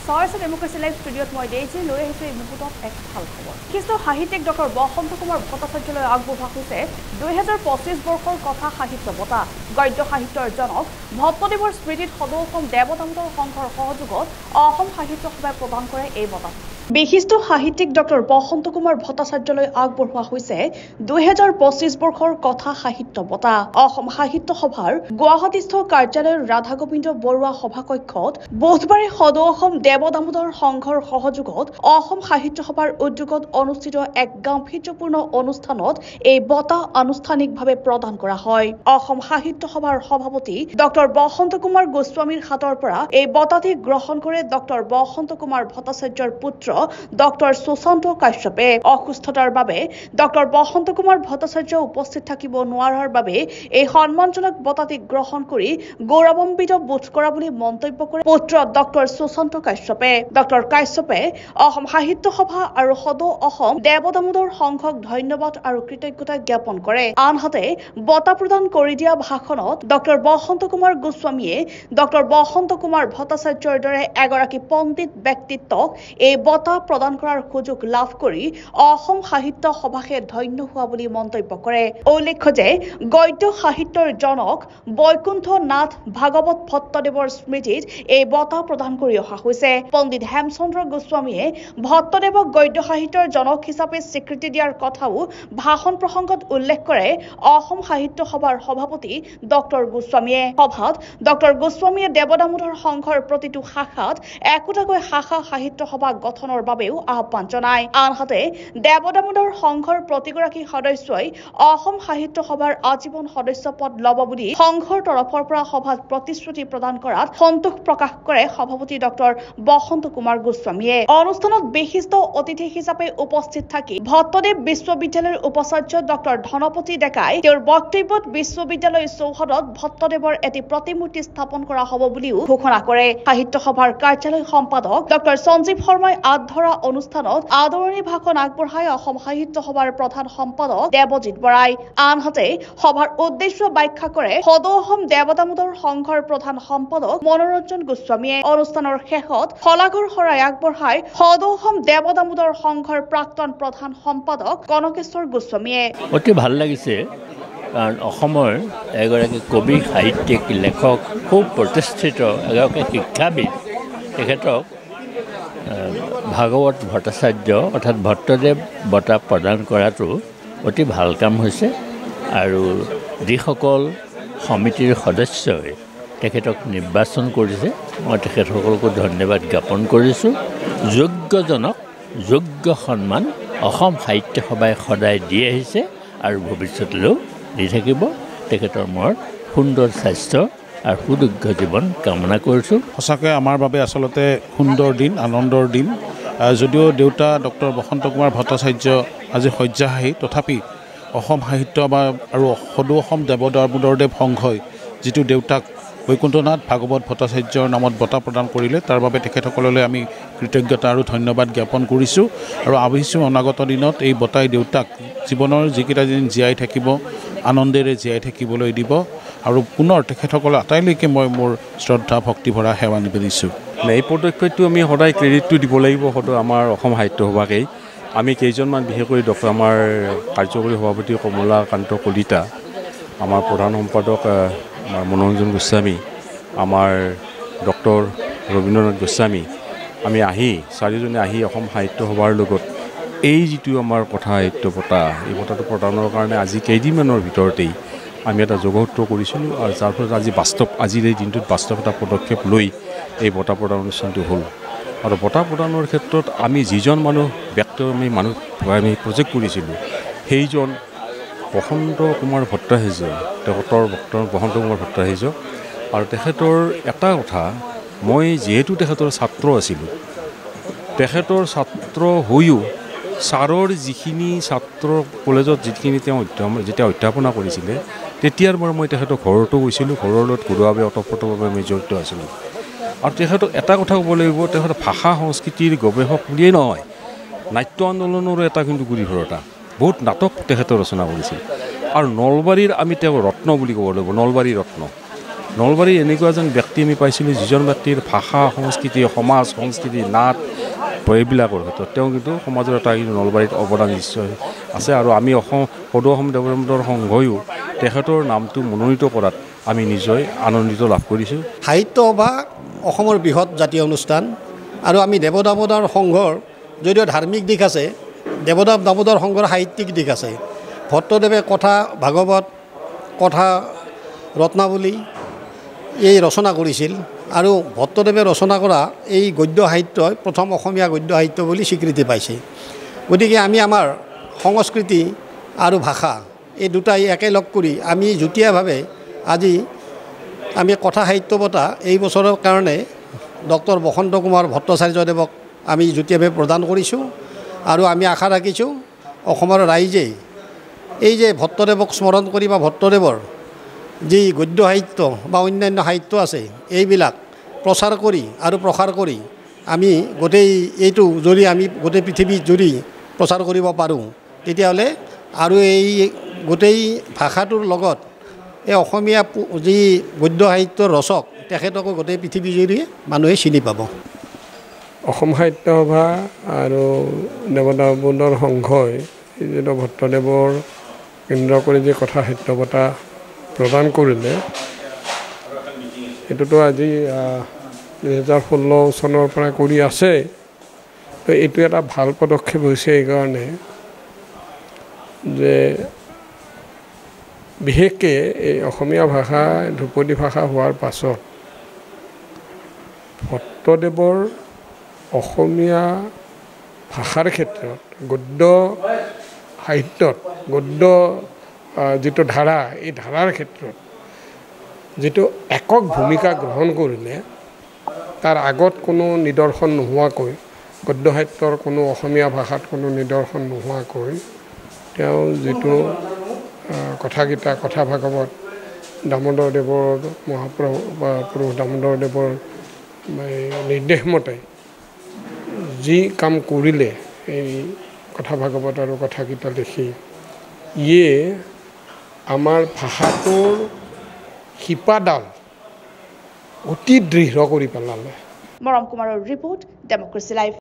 Source Democracy Live Studio মই দেইছি লৈ আহিছো এই মুহূৰ্তত এক ভাল খবৰ। বিশিষ্ট সাহিত্যিক ডক্টৰ বসন্ত কুমাৰ ভট্টাচাৰ্যলৈ আগবঢ়োৱা হৈছে 2025 বৰ্ষৰ কথা সাহিত্য বঁটা। গদ্য সাহিত্যৰ জনক ভট্টদেৱৰ স্মৃতিত সদৌ অসম দেৱ দামোদৰ সংঘৰ সহযোগত অসম সাহিত্য সভাই প্ৰদান কৰে এই বঁটা। বিশিষ্ট সাহিত্যিক ডক্টৰ বসন্ত কুমাৰ ভট্টাচাৰ্যলৈ আগবঢ়োৱা হৈছে 2025 বৰ্ষৰ কথা সাহিত্য বঁটা। অসম সাহিত্য সভাৰ গুৱাহাটীস্থ কাৰ্যালয়ৰ ৰাধা গোবিন্দ বৰুৱা সভাকক্ষত বুধবাৰে সদৌ অসম দেৱ দামোদৰ সংঘৰ সহযোগত অসম সাহিত্য সভাৰ উদ্যোগত অনুষ্ঠিত এক গাম্ভীৰ্যপূৰ্ণ অনুষ্ঠানত এই বঁটা আনুষ্ঠানিকভাৱে প্ৰদান কৰা হয়। অসম সাহিত্য সভাৰ সভাপতি ডক্টৰ বসন্ত কুমাৰ গোস্বামীৰ হাতৰ পৰা এই বঁটাটি গ্ৰহণ কৰে ডক্টৰ বসন্ত কুমাৰ ভট্টাচাৰ্যৰ পুত্ৰ ডক্টৰ সুশান্ত কাশ্যপে। অসুস্থতাৰ বাবে ডক্টৰ বসন্ত কুমাৰ ভট্টাচাৰ্য উপস্থিত থাকিব নোৱাৰাৰ বাবে এই সন্মানজনক বঁটাটি গ্ৰহণ কৰি গৌৰৱান্বিত বোধ কৰা বুলি মন্তব্য কৰে পুত্ৰ ডক্টৰ সুশান্ত কাশ্যপে। ডক্টৰ কাশ্যপে অসম সাহিত্য সভা আৰু সদৌ অসম দেৱ দামোদৰ সংঘক ধন্যবাদ আৰু কৃতজ্ঞতা জ্ঞাপন কৰে। আনহাতে বঁটা প্ৰদান কৰি দিয়া ভাষণত ডক্টৰ বসন্ত কুমাৰ গোস্বামীয়ে ডক্টৰ বসন্ত কুমাৰ ভট্টাচাৰ্যৰ দৰে এগৰাকী পণ্ডিত ব্যক্তিত্বক এই বঁটা প্ৰদান কৰাৰ সুযোগ লাভ কৰি অসম সাহিত্য সভাকে ধন্য হোৱা বুলি মন্তব্য কৰে। উল্লেখ্য যে গদ্য সাহিত্যৰ জনক বৈকুণ্ঠ নাথ ভাগৱত ভট্টদেৱৰ স্মৃতিত এই বঁটা প্ৰদান কৰি অহা হৈছে। পণ্ডিত হেমচন্দ্ৰ গোস্বামীয়ে ভট্টদেৱক গদ্য সাহিত্যৰ জনক হিচাপে স্বীকৃতি দিয়াৰ কথাও ভাষণ প্ৰসংগত উল্লেখ কৰে অসম সাহিত্য সভাৰ সভাপতি ডক্টৰ গোস্বামীয়ে। সভাত ডক্টৰ গোস্বামীয়ে দেৱ দামোদৰ সংঘৰ প্ৰতিটো শাখাত একোটাকৈ শাখা সাহিত্য সভা গঠনৰ বাবেও আহ্বান জনায়। আনহাতে দেৱ দামোদৰ সংঘৰ প্ৰতিগৰাকী সদস্যই অসম সাহিত্য সভাৰ আজীৱন সদস্য পদ ল'ব বুলি সংঘৰ তৰফৰ পৰা সভাত প্ৰতিশ্ৰুতি প্ৰদান কৰাত সন্তোষ প্ৰকাশ কৰে সভাপতি ডক্টৰ বসন্ত কুমাৰ গোস্বামীয়ে। অনুষ্ঠানত বিশিষ্ট অতিথি হিচাপে উপস্থিত থাকি ভট্টদেৱ বিশ্ববিদ্যালয়ৰ উপাচাৰ্য ডক্টৰ ধনপতি ডেকাই তেওঁৰ বক্তব্যত বিশ্ববিদ্যালয় চৌহদত ভট্টদেৱৰ এটি প্ৰতিমূৰ্তি স্থাপন কৰা হ'ব বুলিও ঘোষণা কৰে। সাহিত্য সভাৰ কাৰ্যালয় সম্পাদক ডক্টৰ সঞ্জীৱ শৰ্মাই ধৰা অনুষ্ঠানত আদৰণি ভাষণ আগবঢ়াই অসম সাহিত্য সভাৰ প্ৰধান সম্পাদক দেৱজিৎ বৰাই। আনহাতে সভাৰ উদ্দেশ্য ব্যাখ্যা কৰে সদৌ অসম দেৱ দামোদৰ সংঘৰ প্ৰধান সম্পাদক মনোৰঞ্জন গোস্বামীয়ে। অনুষ্ঠানৰ শেষত শলাগৰ শৰাই আগবঢ়াই সদৌ অসম দেৱ দামোদৰ সংঘৰ প্ৰাক্তন প্ৰধান সম্পাদক কনকেশ্বৰ গোস্বামীয়ে। অতি ভাল লাগিছে কাৰণ অসমৰ এগৰাকী কবি সাহিত্যিক লেখক খুব প্ৰতিষ্ঠিত এগৰাকী শিক্ষাবিদ তেখেতক ভাগৱত ভট্টাচাৰ্য অৰ্থাৎ ভট্টদেৱ বঁটা প্ৰদান কৰাটো অতি ভাল কাম হৈছে আৰু যিসকল সমিতিৰ সদস্যই তেখেতক নিৰ্বাচন কৰিছে মই তেখেতসকলকো ধন্যবাদ জ্ঞাপন কৰিছোঁ। যোগ্যজনক যোগ্য সন্মান অসম সাহিত্য সভাই সদায় দি আহিছে আৰু ভৱিষ্যতলৈও দি থাকিব। তেখেতৰ মনত সুন্দৰ স্বাস্থ্য আৰু সুদীৰ্ঘ জীৱন কামনা কৰিছোঁ। সঁচাকৈ আমাৰ বাবে আচলতে সুন্দৰ দিন, আনন্দৰ দিন। যদিও দেউতা ডক্টৰ বসন্ত কুমাৰ ভট্টাচাৰ্য আজি শয্যাশায়ী, তথাপি অসম সাহিত্য আৰু সদৌ অসম দেৱ দামোদৰ সংঘই যিটো দেউতাক বৈকুণ্ঠনাথ ভাগৱত ভট্টাচাৰ্যৰ নামত বঁটা প্ৰদান কৰিলে তাৰ বাবে তেখেতসকললৈ আমি কৃতজ্ঞতা আৰু ধন্যবাদ জ্ঞাপন কৰিছোঁ আৰু ভাবিছোঁ অনাগত দিনত এই বঁটাই দেউতাক জীৱনৰ যিকেইটা দিন জীয়াই থাকিব আনন্দেৰে জীয়াই থাকিবলৈ দিব আৰু পুনৰ তেখেতসকলৰ আটাইলৈকে মই মোৰ শ্ৰদ্ধা ভক্তিভৰা সেৱা নিবেদিছোঁ। এই পদক্ষেপটো আমি সদায় ক্ৰেডিটটো দিব লাগিব সদায় আমাৰ অসম সাহিত্য সভাকেই। আমি কেইজনমান বিশেষকৈ ডক্টৰ আমাৰ কাৰ্যকৰী সভাপতি কমলাকান্ত কলিতা, আমাৰ প্ৰধান সম্পাদক মনোৰঞ্জন গোস্বামী, আমাৰ ডক্টৰ ৰবীন্দ্ৰনাথ গোস্বামী, আমি চাৰিজনে আহি অসম সাহিত্য সভাৰ লগত এই যিটো আমাৰ কথা সাহিত্য বঁটা এই বঁটাটো প্ৰদানৰ কাৰণে আজি কেইদিনমানৰ ভিতৰতেই আমি এটা যোগসূত্ৰ কৰিছিলোঁ আৰু যাৰ ফলত আজিৰ এই দিনটোত বাস্তৱ এটা পদক্ষেপ লৈ এই বঁটা প্ৰদান অনুষ্ঠানটো হ'ল। আৰু বঁটা প্ৰদানৰ ক্ষেত্ৰত আমি যিজন আমি প্ৰজেক্ট কৰিছিলোঁ সেইজন বসন্ত কুমাৰ ভট্টাচাৰ্য, তেখেতৰ বসন্ত কুমাৰ ভট্টাচাৰ্য। আৰু তেখেতৰ এটা কথা, মই যিহেতু তেখেতৰ ছাত্ৰ আছিলোঁ, তেখেতৰ ছাত্ৰ হৈও ছাৰৰ যিখিনি ছাত্ৰ কলেজত যিখিনি তেওঁ যেতিয়া অধ্যাপনা কৰিছিলে তেতিয়াৰ পৰা মই তেখেতৰ ঘৰতো গৈছিলোঁ, ঘৰৰ লগত ঘৰুৱাভাৱে ওতঃপ্ৰোতভাৱে আমি জড়িত আছিলোঁ। আৰু তেখেতক এটা কথা ক'ব লাগিব, তেখেতৰ ভাষা সংস্কৃতিৰ গৱেষক বুলিয়েই নহয়, নাট্য আন্দোলনৰো এটা কিন্তু গুৰিধৰোতা। বহুত নাটক তেখেতে ৰচনা কৰিছিল আৰু নলবাৰীৰ আমি তেওঁ ৰত্ন বুলি ক'ব লাগিব, নলবাৰী ৰত্ন। নলবাৰীৰ এনেকুৱা এজন ব্যক্তি আমি পাইছিলোঁ যিজন ব্যক্তিৰ ভাষা সংস্কৃতি সমাজ সংস্কৃতি নাট এইবিলাকৰ ক্ষেত্ৰত তেওঁ কিন্তু সমাজৰ এটা কিন্তু নলবাৰীত অৱদান নিশ্চয় আছে আৰু আমি সদৌ অসম ডেভেলপমেণ্টৰ সংঘয়ো তেখেতৰ নামটো মনোনীত কৰাত আমি নিজেই আনন্দিত লাভ কৰিছোঁ। সাহিত্য সভা অসমৰ বৃহৎ জাতীয় অনুষ্ঠান আৰু আমি দেৱ দামোদৰ সংঘৰ যদিও ধাৰ্মিক দিশ আছে, দেৱদাৱ দামোদৰ সংঘৰ সাহিত্যিক দিশ আছে। ভট্টদেৱে কথা ভাগৱত কথা ৰত্নাৱলী এই ৰচনা কৰিছিল আৰু ভট্টদেৱে ৰচনা কৰা এই গদ্য সাহিত্যই প্ৰথম অসমীয়া গদ্য সাহিত্য বুলি স্বীকৃতি পাইছে। গতিকে আমি আমাৰ সংস্কৃতি আৰু ভাষা এই দুটাই একেলগ কৰি আমি যুটীয়াভাৱে আজি আমি কথা সাহিত্য বঁটা এই বছৰৰ কাৰণে ডক্টৰ বসন্ত কুমাৰ ভট্টাচাৰ্যদেৱক আমি যুটীয়াভাৱে প্ৰদান কৰিছোঁ আৰু আমি আশা ৰাখিছোঁ অসমৰ ৰাইজে এই যে ভট্টদেৱক স্মৰণ কৰি বা ভট্টদেৱৰ যি গদ্য সাহিত্য বা অন্যান্য সাহিত্য আছে এইবিলাক প্ৰচাৰ কৰি আৰু প্ৰসাৰ কৰি আমি গোটেই এইটো যদি আমি গোটেই পৃথিৱী জুৰি প্ৰচাৰ কৰিব পাৰোঁ তেতিয়াহ'লে আৰু এই গোটেই ভাষাটোৰ লগত এই অসমীয়া যি গদ্য সাহিত্যৰ ৰচক তেখেতকো গোটেই পৃথিৱী জুৰি মানুহে চিনি পাব। অসম সাহিত্য সভা আৰু দেৱ দামোদৰ সংঘই যিটো ভট্টদেৱৰ কেন্দ্ৰ কৰি যে কথা সাহিত্য বঁটা প্ৰদান কৰিলে এইটোতো আজি 2016 চনৰ পৰা কৰি আছে। তো এইটো এটা ভাল পদক্ষেপ হৈছে এইকাৰণে যে বিশেষকৈ এই অসমীয়া ভাষা ধ্ৰুপদী ভাষা হোৱাৰ পাছত ভট্টদেৱৰ অসমীয়া ভাষাৰ ক্ষেত্ৰত গদ্য সাহিত্যত গদ্য যিটো ধাৰা এই ধাৰাৰ ক্ষেত্ৰত যিটো একক ভূমিকা গ্ৰহণ কৰিলে তাৰ আগত কোনো নিদৰ্শন নোহোৱাকৈ গদ্য সাহিত্যৰ কোনো অসমীয়া ভাষাত কোনো নিদৰ্শন নোহোৱাকৈ তেওঁ যিটো কথাকেইটা কথা ভাগৱত দামোদৰদেৱৰ মহাপুৰুষ দামোদৰদেৱৰ নিৰ্দেশমতে যি কাম কৰিলে এই কথা ভাগৱত আৰু কথাকেইটা লিখি ইয়ে আমাৰ ভাষাটোৰ শিপাডাল অতি দৃঢ় কৰি পেলালে। মৰম কুমাৰৰ ৰিপৰ্ট, ডেমক্ৰেচি লাইভ।